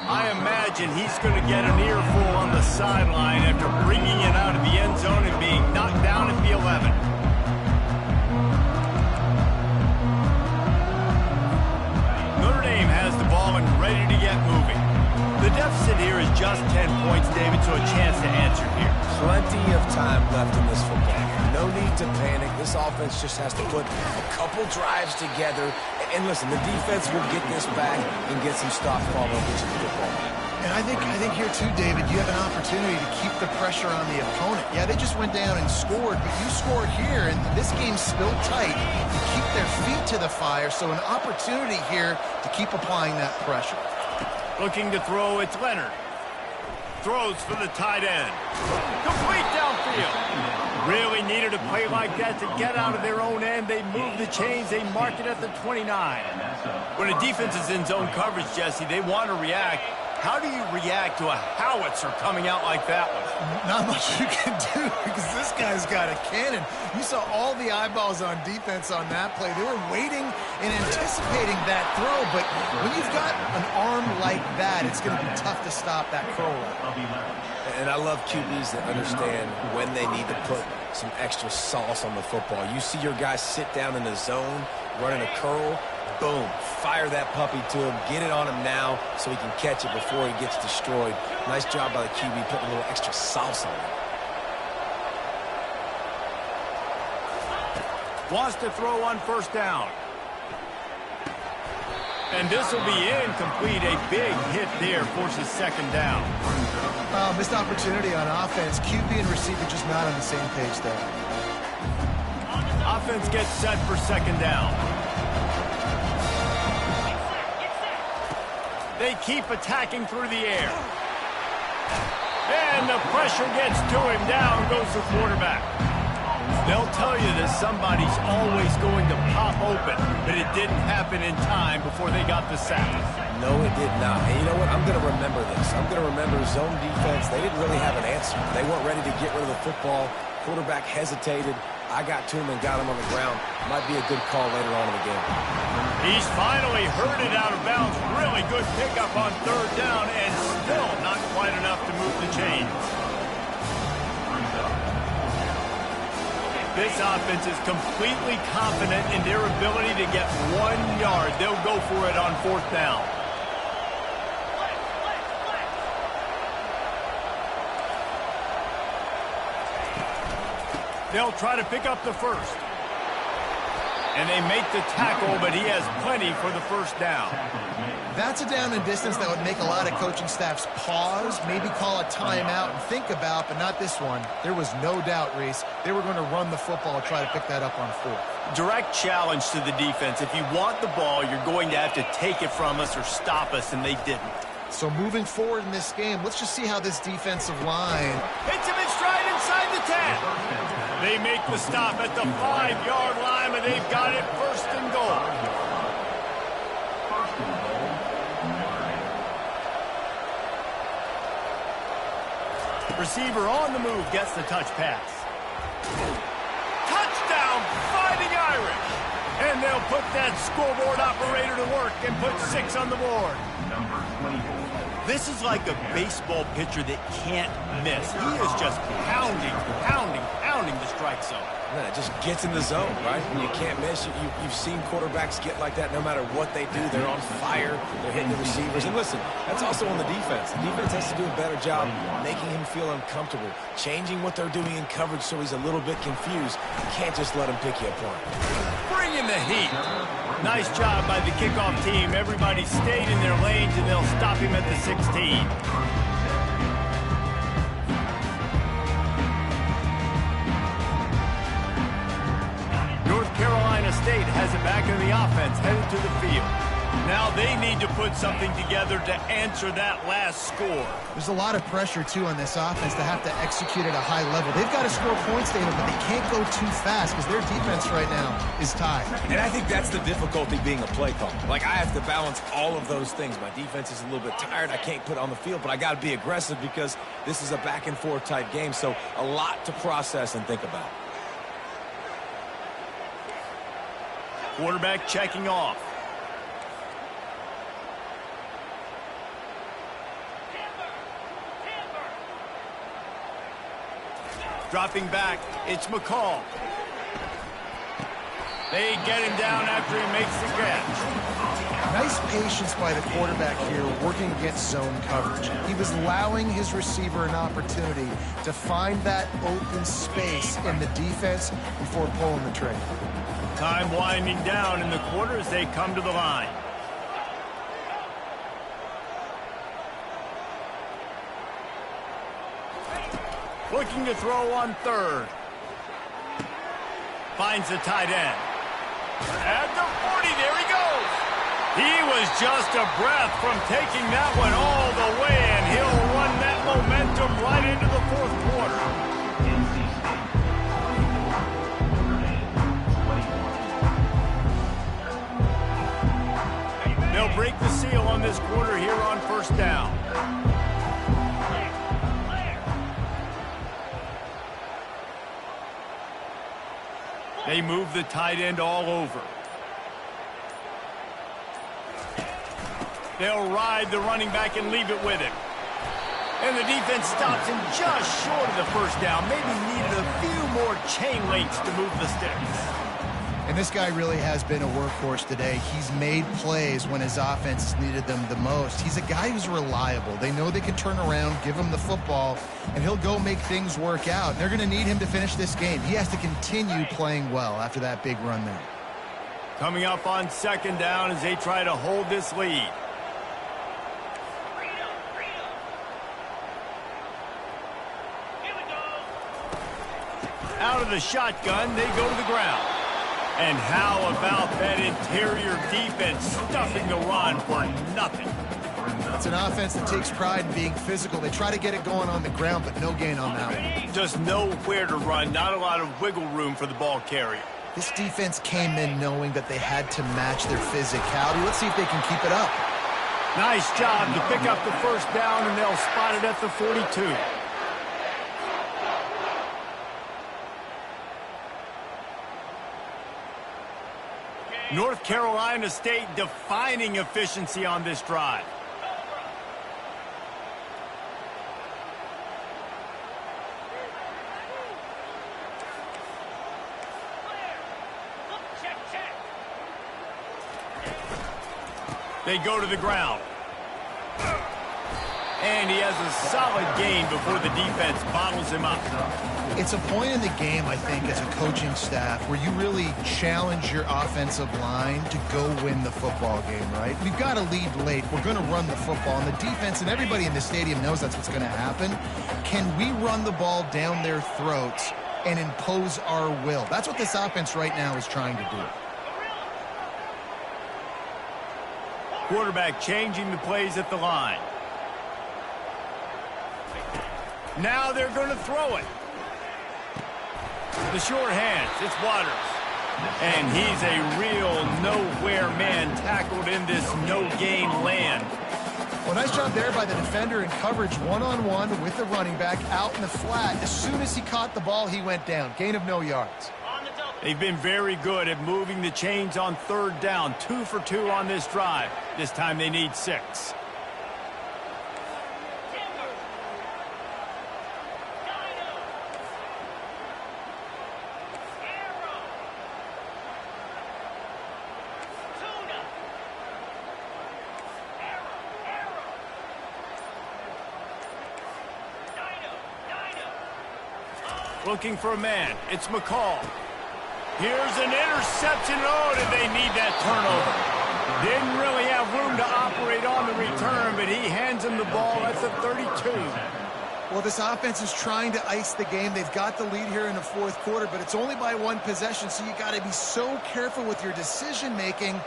I imagine he's going to get an earful on the sideline after bringing it out of the end zone and being knocked down at the 11. Notre Dame has the ball and ready to get moving. The deficit here is just 10 points, David, so a chance to answer here. Plenty of time left in this football game. No need to panic. This offense just has to put a couple drives together. And listen, the defense will get this back and get some stops following each of the football. And I think here too, David, you have an opportunity to keep the pressure on the opponent. Yeah, they just went down and scored, but you scored here, and this game's still tight. You keep their feet to the fire, so an opportunity here to keep applying that pressure. Looking to throw, it's Leonard. Throws for the tight end. Complete downfield. Really needed a play like that to get out of their own end. They move the chains. They mark it at the 29. When a defense is in zone coverage, Jesse, they want to react. How do you react to a howitzer coming out like that one? Not much you can do because this guy's got a cannon. You saw all the eyeballs on defense on that play. They were waiting and anticipating that throw, but when you've got an arm like that, it's going to be tough to stop that curl. And I love QBs that understand when they need to put some extra sauce on the football. You see your guys sit down in the zone, running a curl, boom, fire that puppy to him, get it on him now so he can catch it before he gets destroyed. Nice job by the QB putting a little extra sauce on it. Wants to throw on first down. And this will be incomplete. A big hit there, forces second down. Missed opportunity on offense. QB and receiver just not on the same page there. Offense gets set for second down. They keep attacking through the air. And the pressure gets to him. Down goes the quarterback. They'll tell you that somebody's always going to pop open, but it didn't happen in time before they got the sack. No, it did not. And you know what? I'm going to remember this. I'm going to remember zone defense. They didn't really have an answer. They weren't ready to get rid of the football. Quarterback hesitated. I got to him and got him on the ground. Might be a good call later on in the game. He's finally herded out of bounds. Really good pickup on third down, and still not quite enough to move the chains. This offense is completely confident in their ability to get 1 yard. They'll go for it on fourth down. They'll try to pick up the first. And they make the tackle, but he has plenty for the first down. That's a down and distance that would make a lot of coaching staffs pause, maybe call a timeout and think about, but not this one. There was no doubt, Reese, they were going to run the football and try to pick that up on fourth. Direct challenge to the defense. If you want the ball, you're going to have to take it from us or stop us, and they didn't. So moving forward in this game, let's just see how this defensive line... Hits him in stride inside the 10. They make the stop at the 5-yard line, and they've got it first and goal. Receiver on the move gets the touch pass. Touchdown, Fighting Irish. And they'll put that scoreboard operator to work and put 6 on the board. This is like a baseball pitcher that can't miss. He is just pounding the strike zone. Man, it just gets in the zone, right? When you can't miss, you've seen quarterbacks get like that no matter what they do. They're on fire. They're hitting the receivers. And listen, that's also on the defense. The defense has to do a better job making him feel uncomfortable, changing what they're doing in coverage so he's a little bit confused. You can't just let him pick you apart. Bring in the heat. Nice job by the kickoff team. Everybody stayed in their lanes, and they'll stop him at the 16. North Carolina State has it back in the offense, headed to the field. Now they need to put something together to answer that last score. There's a lot of pressure, too, on this offense to have to execute at a high level. They've got to score points, David, but they can't go too fast because their defense right now is tied. And I think that's the difficulty being a play caller. Like, I have to balance all of those things. My defense is a little bit tired. I can't put it on the field, but I got to be aggressive because this is a back-and-forth type game, so a lot to process and think about. Quarterback checking off. Dropping back, it's McCall. They get him down after he makes the catch. Nice patience by the quarterback here working against zone coverage. He was allowing his receiver an opportunity to find that open space in the defense before pulling the trigger. Time winding down in the quarter as they come to the line. Looking to throw on third. Finds the tight end. At the 40, there he goes. He was just a breath from taking that one all the way, and he'll run that momentum momentum right into the fourth quarter. NC State 24, Notre Dame 21. They'll break the seal on this quarter here on first down. They move the tight end all over. They'll ride the running back and leave it with him. And the defense stops him just short of the first down. Maybe needed a few more chain links to move the sticks. And this guy really has been a workhorse today. He's made plays when his offense has needed them the most. He's a guy who's reliable. They know they can turn around, give him the football, and he'll go make things work out. They're going to need him to finish this game. He has to continue playing well after that big run there. Coming up on second down as they try to hold this lead. Out of the shotgun, they go to the ground. And how about that interior defense stuffing the run for nothing? It's an offense that takes pride in being physical. They try to get it going on the ground, but no gain on that one. Just nowhere to run, not a lot of wiggle room for the ball carrier. This defense came in knowing that they had to match their physicality. Let's see if they can keep it up. Nice job to pick up the first down, and they'll spot it at the 42. North Carolina State defining efficiency on this drive. They go to the ground. And he has a solid gain before the defense bottles him up. It's a point in the game, I think, as a coaching staff where you really challenge your offensive line to go win the football game, right? We've got to lead late. We're going to run the football. And the defense and everybody in the stadium knows that's what's going to happen. Can we run the ball down their throats and impose our will? That's what this offense right now is trying to do. Quarterback changing the plays at the line. Now they're going to throw it. The short hands, it's Waters. And he's a real nowhere man tackled in this no-gain land. Well, nice job there by the defender in coverage one-on-one with the running back out in the flat. As soon as he caught the ball, he went down. Gain of no yards. They've been very good at moving the chains on third down. 2 for 2 on this drive. This time they need 6. Looking for a man. It's McCall. Here's an interception. Oh, did they need that turnover? Didn't really have room to operate on the return, but he hands him the ball at the 32. Well, this offense is trying to ice the game. They've got the lead here in the fourth quarter, but it's only by 1 possession, so you got to be so careful with your decision-making,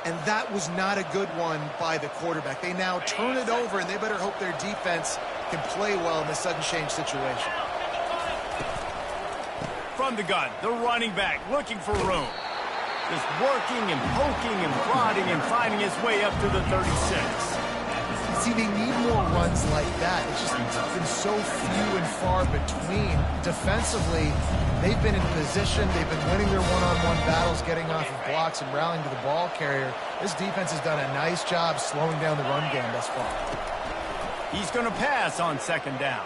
and that was not a good one by the quarterback. They now turn it over, and they better hope their defense can play well in this sudden change situation. From the gun, the running back looking for room. Just working and poking and prodding and finding his way up to the 36. See, they need more runs like that. It's just been so few and far between. Defensively, they've been in position. They've been winning their one-on-one battles, getting off of blocks and rallying to the ball carrier. This defense has done a nice job slowing down the run game thus far. He's going to pass on second down.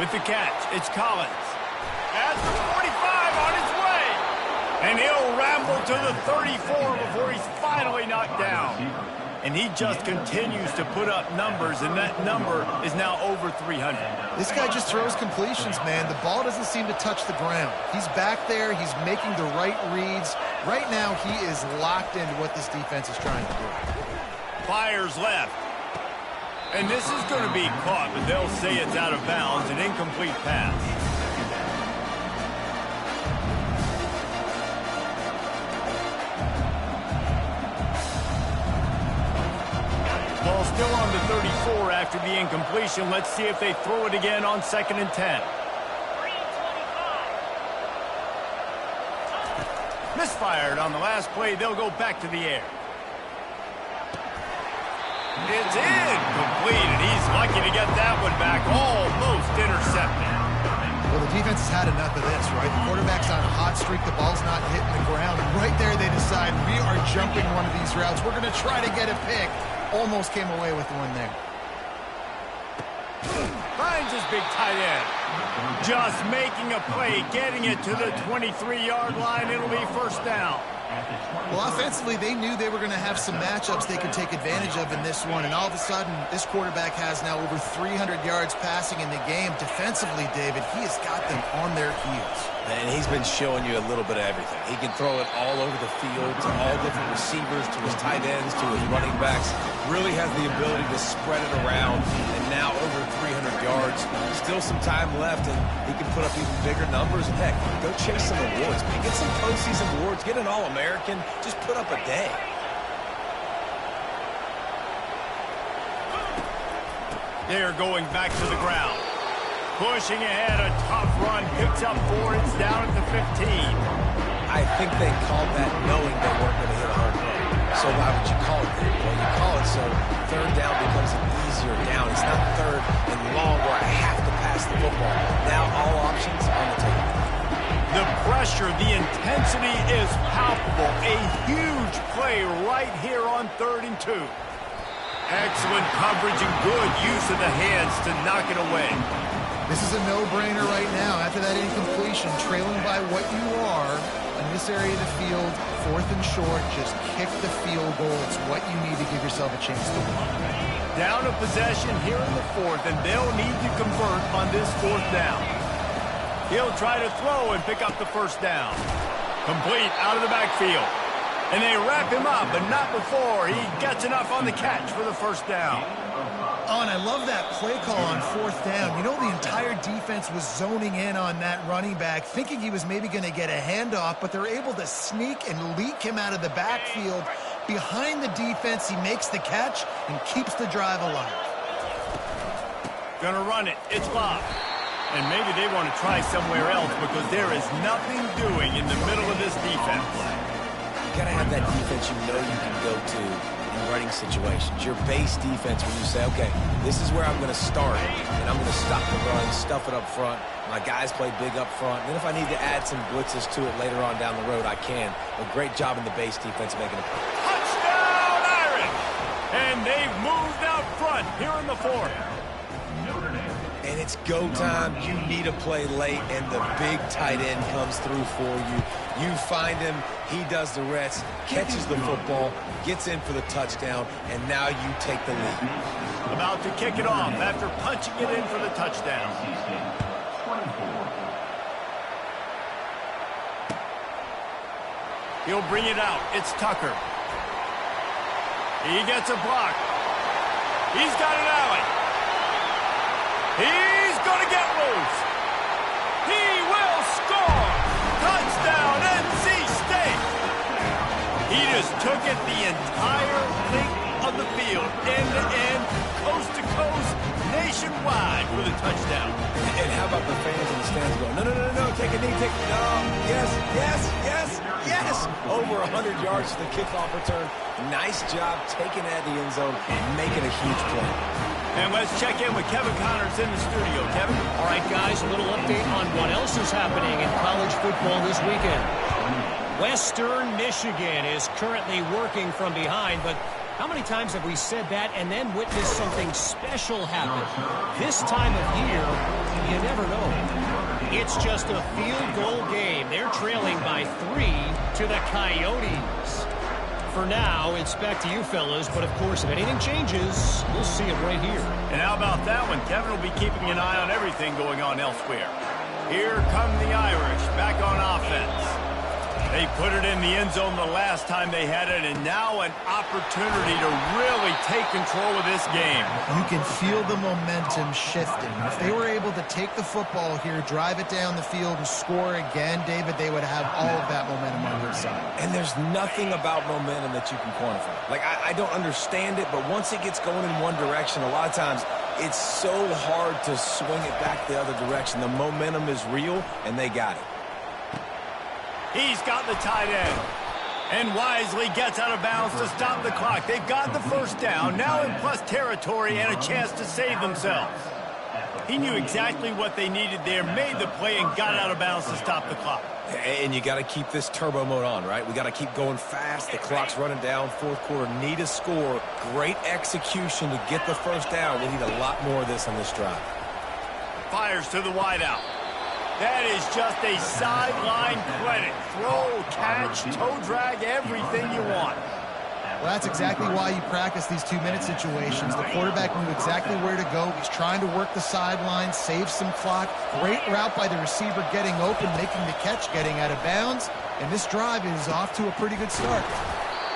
With the catch, it's Collins. At the 45 on his way. And he'll ramble to the 34 before he's finally knocked down. And he just continues to put up numbers, and that number is now over 300. This guy just throws completions, man. The ball doesn't seem to touch the ground. He's back there. He's making the right reads. Right now, he is locked into what this defense is trying to do. Fires left. And this is going to be caught, but they'll say it's out of bounds, an incomplete pass. ball still on the 34 after the incompletion. Let's see if they throw it again on 2nd and 10. Misfired on the last play. They'll go back to the air. It's incomplete, and he's lucky to get that one back. Almost intercepted. Well, the defense has had enough of this, right? The quarterback's on a hot streak. The ball's not hitting the ground. And right there, they decide, we are jumping one of these routes. We're going to try to get a pick. Almost came away with one there. Finds his big tight end. Just making a play, getting it to the 23-yard line. It'll be 1st down. Well, offensively, they knew they were going to have some matchups they could take advantage of in this one. And all of a sudden, this quarterback has now over 300 yards passing in the game. Defensively, David, he has got them on their heels. And he's been showing you a little bit of everything. He can throw it all over the field to all different receivers, to his tight ends, to his running backs. Really has the ability to spread it around. And now over 300 yards. Still some time left, and he can put up even bigger numbers. And heck, go chase some awards. Man, get some postseason awards. Get an All-American. Just put up a day. They're going back to the ground. Pushing ahead, a tough run, picks up 4, it's down at the 15. I think they called that knowing they weren't going to hit a home run. So why would you call it that? Well, you call it so 3rd down becomes an easier down. It's not 3rd and long where I have to pass the football. Now all options on the table. The pressure, the intensity is palpable. A huge play right here on 3rd and 2. Excellent coverage and good use of the hands to knock it away. This is a no-brainer right now. After that incompletion, trailing by what you are in this area of the field, 4th and short, just kick the field goal. It's what you need to give yourself a chance to win. Down a possession here in the 4th, and they'll need to convert on this 4th down. He'll try to throw and pick up the 1st down. Complete out of the backfield. And they wrap him up, but not before he gets enough on the catch for the 1st down. Oh, and I love that play call on 4th down. You know, the entire defense was zoning in on that running back, thinking he was maybe going to get a handoff, but they're able to sneak and leak him out of the backfield. Behind the defense, he makes the catch and keeps the drive alive. Gonna run it. It's Bob. And maybe they want to try somewhere else because there is nothing doing in the middle of this defense. You got to have that defense you know you can go to in running situations. Your base defense when you say, okay, this is where I'm going to start, and I'm going to stop the run, stuff it up front. My guys play big up front. And then if I need to add some blitzes to it later on down the road, I can. A great job in the base defense making a play. Touchdown, Irish! And they've moved out front here in the 4th. And it's go time. You need a play late, and the big tight end comes through for you. You find him, he does the rest, catches the football, gets in for the touchdown, and now you take the lead. About to kick it off after punching it in for the touchdown. He'll bring it out. It's Tucker. He gets a block. He's got an alley. He's going to get loose. He will score. Touchdown, NC State. He just took it the entire length of the field, end-to-end, coast-to-coast, nationwide for the touchdown. And how about the fans in the stands going, no, take a knee, no, yes. Over 100 yards to the kickoff return. Nice job taking that to the end zone and making a huge play. And let's check in with Kevin Connors in the studio. Kevin? All right, guys, a little update on what else is happening in college football this weekend. Western Michigan is currently working from behind, but how many times have we said that and then witnessed something special happen? This time of year, you never know. It's just a field goal game. They're trailing by 3 to the Coyotes. For now, it's back to you fellas, but of course, if anything changes, we'll see it right here. And how about that one? Kevin will be keeping an eye on everything going on elsewhere. Here come the Irish back on offense. They put it in the end zone the last time they had it, and now an opportunity to really take control of this game. You can feel the momentum shifting. If they were able to take the football here, drive it down the field, and score again, David, they would have all of that momentum on their side. And there's nothing about momentum that you can quantify. Like, I don't understand it, but once it gets going in one direction, a lot of times it's so hard to swing it back the other direction. The momentum is real, and they got it. He's got the tight end. And wisely gets out of bounds to stop the clock. They've got the first down, now in plus territory and a chance to save themselves. He knew exactly what they needed there, made the play, and got out of bounds to stop the clock. And you got to keep this turbo mode on, right? We got to keep going fast. The clock's running down. Fourth quarter, need a score. Great execution to get the first down. We need a lot more of this on this drive. Fires to the wideout. That is just a sideline credit. Throw, catch, toe drag, everything you want. Well, that's exactly why you practice these 2-minute situations. The quarterback knew exactly where to go. He's trying to work the sideline, save some clock. Great route by the receiver getting open, making the catch, getting out of bounds. And this drive is off to a pretty good start.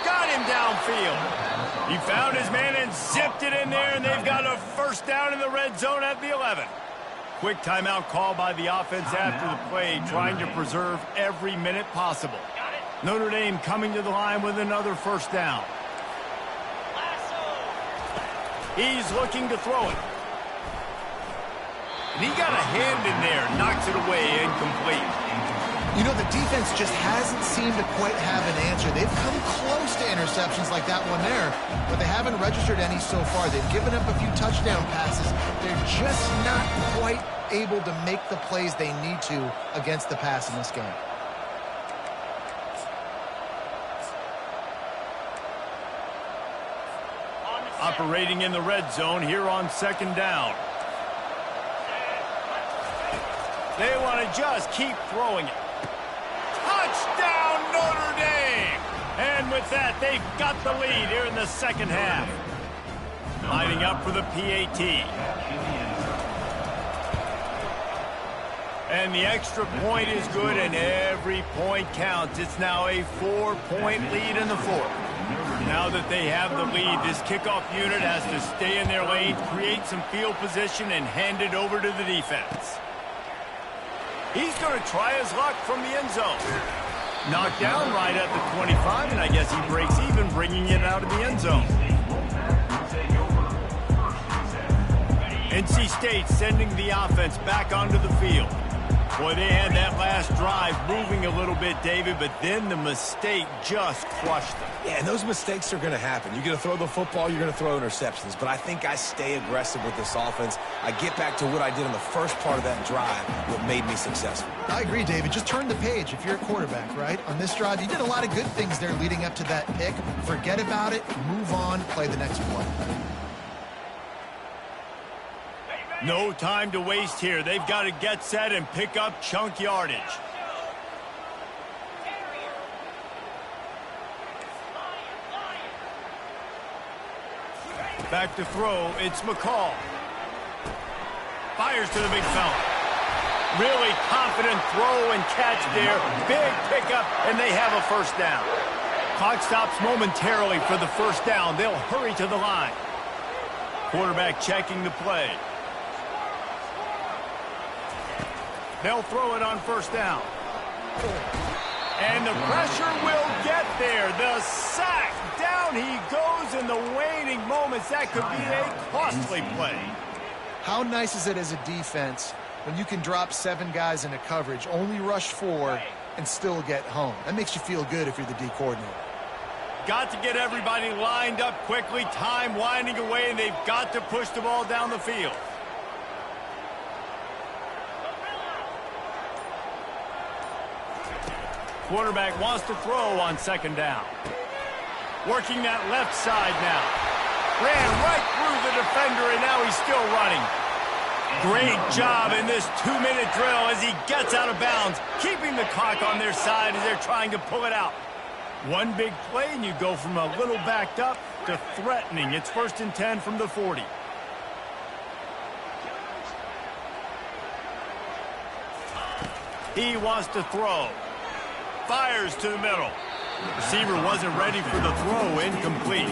Got him downfield. He found his man and zipped it in there, and they've got a first down in the red zone at the 11. Quick timeout call by the offense after the play, trying to preserve every minute possible. Notre Dame coming to the line with another first down. He's looking to throw it. And he got a hand in there, knocks it away, incomplete. You know, the defense just hasn't seemed to quite have an answer. They've come close to interceptions like that one there, but they haven't registered any so far. They've given up a few touchdown passes. They're just not quite able to make the plays they need to against the pass in this game. Operating in the red zone here on second down. They want to just keep throwing it. Touchdown, Notre Dame! And with that, they've got the lead here in the second half. Lining up for the PAT. And the extra point is good, and every point counts. It's now a 4-point lead in the fourth. Now that they have the lead, this kickoff unit has to stay in their lane, create some field position, and hand it over to the defense. He's going to try his luck from the end zone. Knocked down right at the 25, and I guess he breaks even, bringing it out of the end zone. NC State sending the offense back onto the field. Boy, they had that last drive moving a little bit, David, but then the mistake just crushed them. Yeah, and those mistakes are going to happen. You're going to throw the football, you're going to throw interceptions. But I think I stay aggressive with this offense. I get back to what I did in the first part of that drive, what made me successful. I agree, David. Just turn the page if you're a quarterback, right? On this drive, you did a lot of good things there leading up to that pick. Forget about it, move on, play the next play. No time to waste here. They've got to get set and pick up chunk yardage. Back to throw, it's McCall. Fires to the big fella. Really confident throw and catch there. Big pickup, and they have a first down. Clock stops momentarily for the first down. They'll hurry to the line. Quarterback checking the play. They'll throw it on first down. And the pressure will get there. The sack. Down he goes in the waning moments. That could be a costly play. How nice is it as a defense when you can drop 7 guys into coverage, only rush 4, and still get home? That makes you feel good if you're the D coordinator. Got to get everybody lined up quickly. Time winding away, and they've got to push the ball down the field. Quarterback wants to throw on second down. Working that left side now. Ran right through the defender, and now he's still running. Great job in this 2-minute drill as he gets out of bounds, keeping the clock on their side as they're trying to pull it out. One big play, and you go from a little backed up to threatening. It's 1st and 10 from the 40. He wants to throw. fires to the middle. Receiver wasn't ready for the throw, incomplete.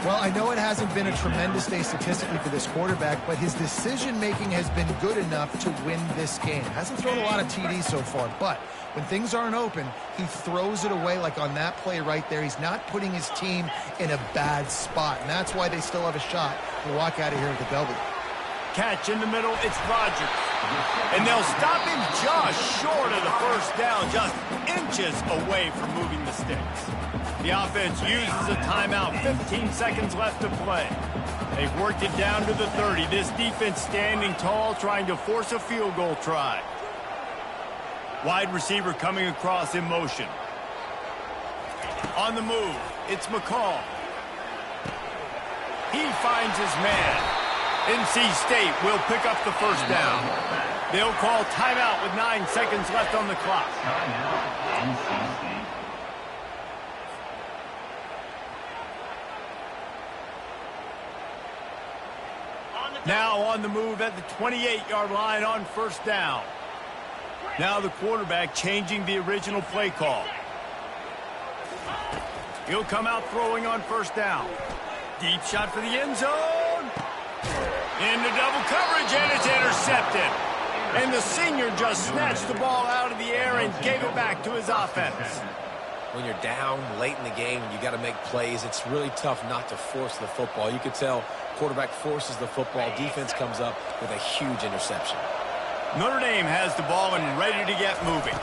Well, I know it hasn't been a tremendous day statistically for this quarterback, but his decision-making has been good enough to win this game. Hasn't thrown a lot of TDs so far, but when things aren't open, he throws it away like on that play right there. He's not putting his team in a bad spot, and that's why they still have a shot to walk out of here with a W. Catch in the middle, it's Rodgers. And they'll stop him just short of the first down, just inches away from moving the sticks. The offense uses a timeout, 15 seconds left to play. They've worked it down to the 30. This defense standing tall, trying to force a field goal try. Wide receiver coming across in motion. On the move, it's McCall. He finds his man. NC State will pick up the first down. They'll call timeout with 9 seconds left on the clock. Now on the move at the 28-yard line on first down. Now the quarterback changing the original play call. He'll come out throwing on first down. Deep shot for the end zone. Into double coverage, and it's intercepted. And the senior just snatched the ball out of the air and gave it back to his offense. When you're down late in the game and you got to make plays, it's really tough not to force the football. You could tell quarterback forces the football. Defense comes up with a huge interception. Notre Dame has the ball and ready to get moving.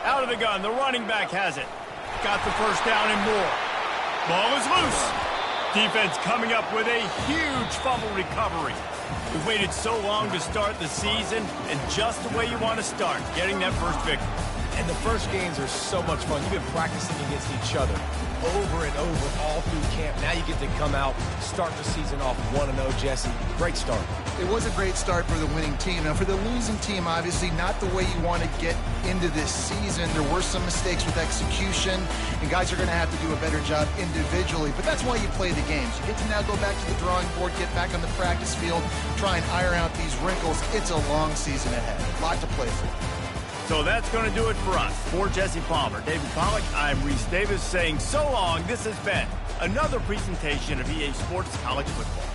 Out of the gun, the running back has it. Got the first down and more. Ball is loose. Defense coming up with a huge fumble recovery. We've waited so long to start the season, and just the way you want to start, getting that first victory. And the first games are so much fun. You've been practicing against each other over and over all through camp. Now you get to come out, start the season off 1-0, Jesse. Great start. It was a great start for the winning team. Now, for the losing team, obviously not the way you want to get into this season. There were some mistakes with execution, and guys are going to have to do a better job individually. But that's why you play the games. You get to now go back to the drawing board, get back on the practice field, try and iron out these wrinkles. It's a long season ahead. A lot to play for. So that's going to do it for us. For Jesse Palmer, David Pollack, I'm Reese Davis saying so long. This has been another presentation of EA Sports College Football.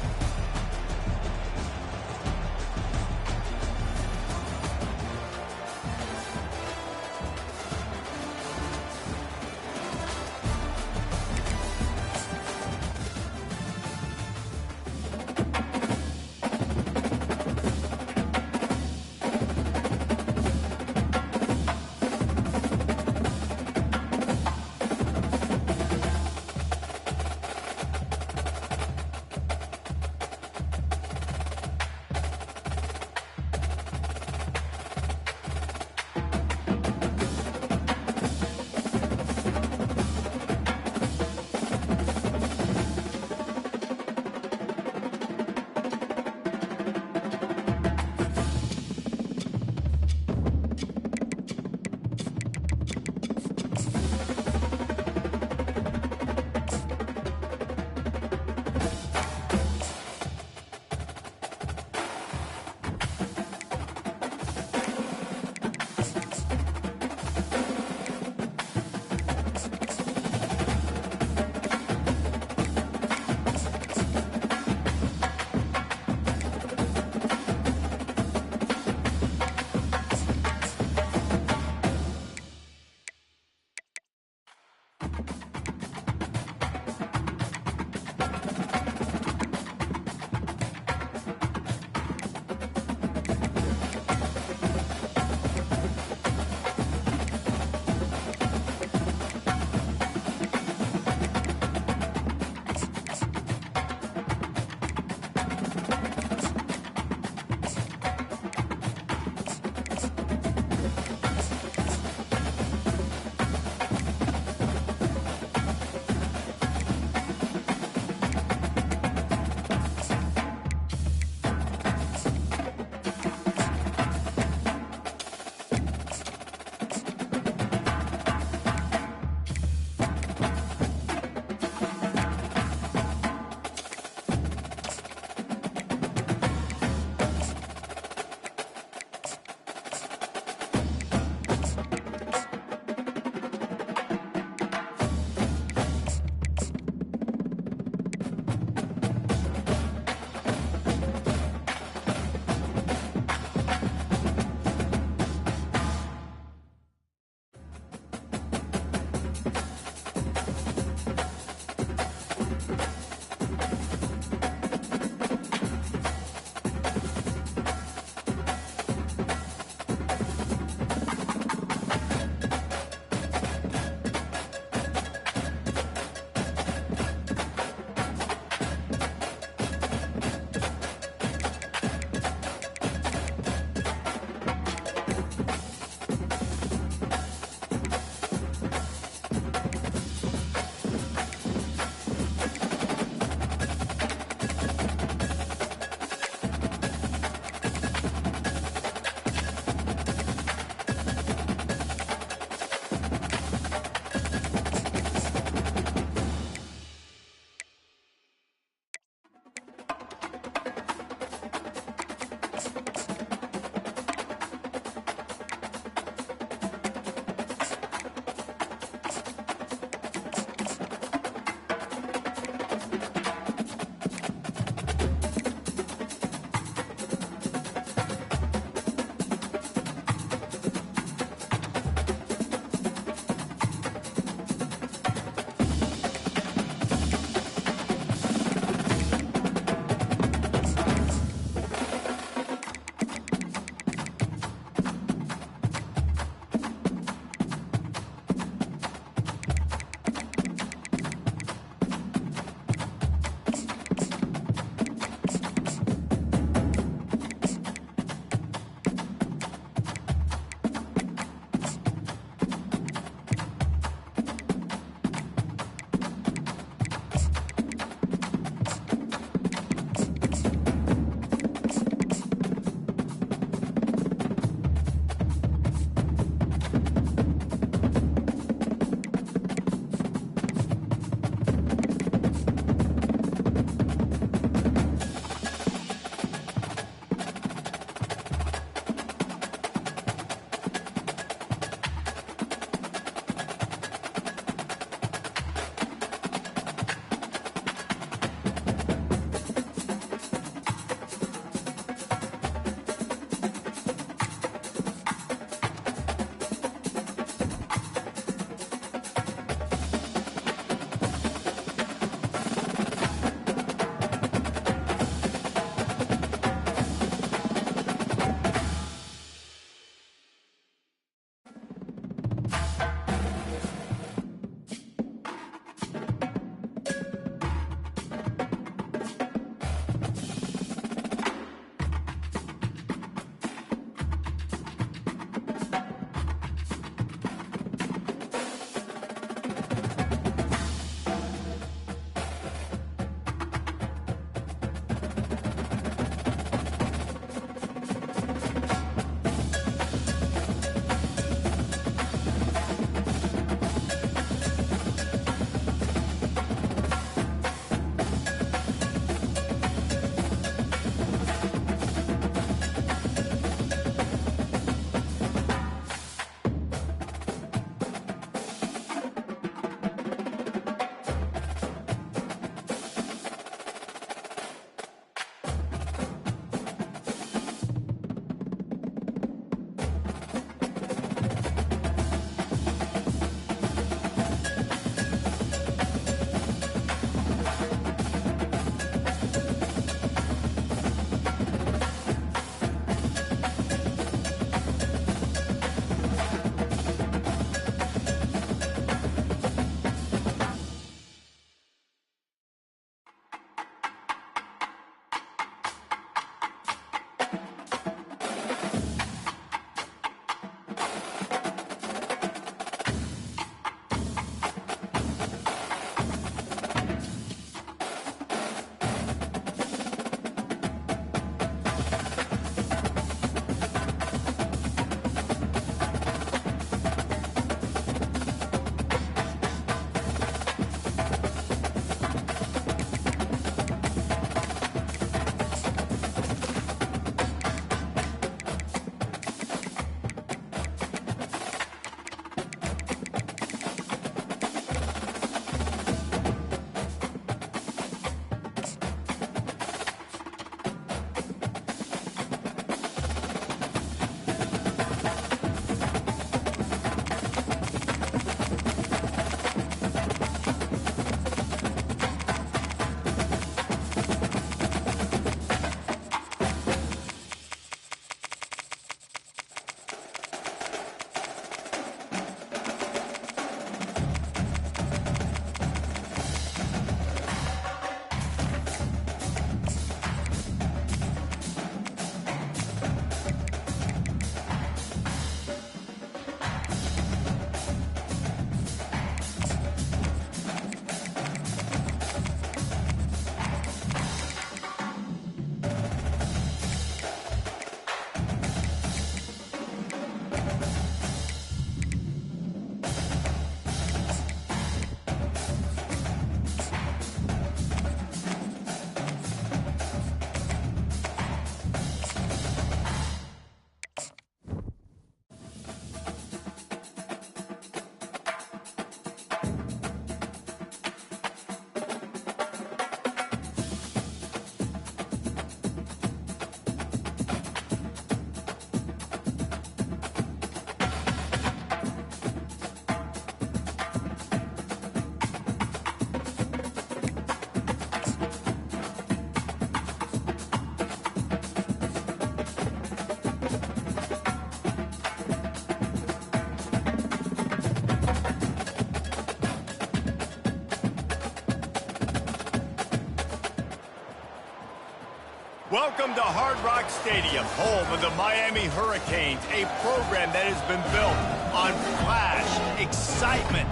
Welcome to Hard Rock Stadium, home of the Miami Hurricanes, a program that has been built on flash, excitement,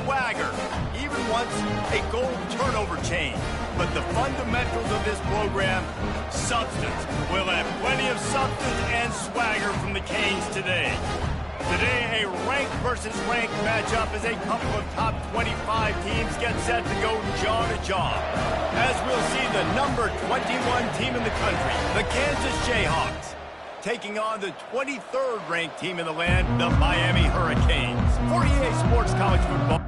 swagger, even once a goal turnover chain. But the fundamentals of this program, substance. We'll have plenty of substance and swagger from the Canes today. Today, a ranked versus ranked matchup as a couple of top 25 teams get set to go jaw to jaw. As we'll see the number 21 team in the country, the Kansas Jayhawks, taking on the 23rd ranked team in the land, the Miami Hurricanes. For EA Sports College Football.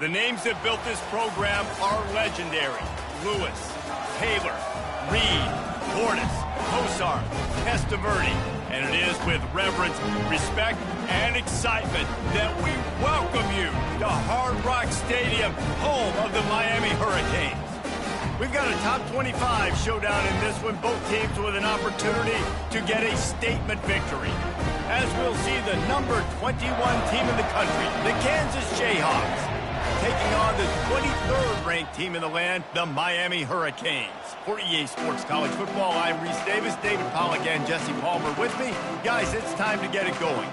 The names that built this program are legendary. Lewis, Taylor, Reed, Portis, Kosar, Testaverde. And it is with reverence, respect, and excitement that we welcome you to Hard Rock Stadium, home of the Miami Hurricanes. We've got a top 25 showdown in this one, both teams with an opportunity to get a statement victory. As we'll see the number 21 team in the country, the Kansas Jayhawks, taking on the 23rd ranked team in the land, the Miami Hurricanes. For EA Sports College Football, I'm Reese Davis, David Pollack, and Jesse Palmer with me. Guys, it's time to get it going.